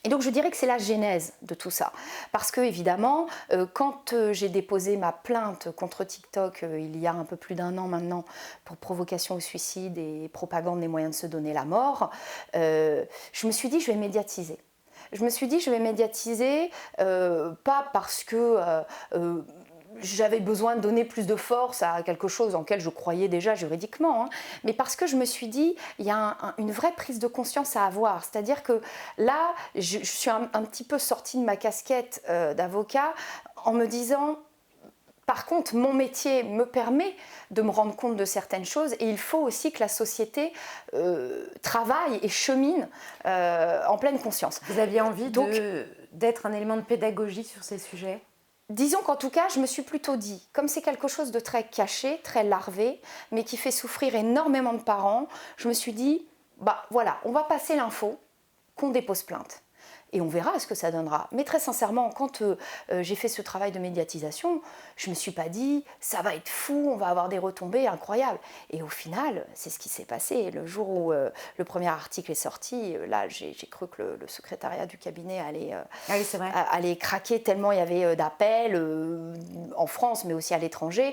Et donc je dirais que c'est la genèse de tout ça. Parce que évidemment, quand j'ai déposé ma plainte contre TikTok il y a un peu plus d'un an maintenant pour provocation au suicide et propagande des moyens de se donner la mort, je me suis dit je vais médiatiser. Je me suis dit je vais médiatiser pas parce que j'avais besoin de donner plus de force à quelque chose en lequel je croyais déjà juridiquement, hein, mais parce que je me suis dit, il y a une vraie prise de conscience à avoir. C'est-à-dire que là, je suis un petit peu sortie de ma casquette d'avocat en me disant, par contre, mon métier me permet de me rendre compte de certaines choses et il faut aussi que la société travaille et chemine en pleine conscience. Vous aviez envie Donc, d'être un élément de pédagogie sur ces sujets? disons qu'en tout cas, je me suis plutôt dit, comme c'est quelque chose de très caché, très larvé, mais qui fait souffrir énormément de parents, je me suis dit, bah voilà, on va passer l'info, qu'on dépose plainte. Et on verra ce que ça donnera. Mais très sincèrement, quand j'ai fait ce travail de médiatisation, je ne me suis pas dit, ça va être fou, on va avoir des retombées incroyables. Et au final, c'est ce qui s'est passé. Le jour où le premier article est sorti, là, j'ai cru que le secrétariat du cabinet Ah oui, c'est vrai. allait craquer tellement il y avait d'appels en France, mais aussi à l'étranger.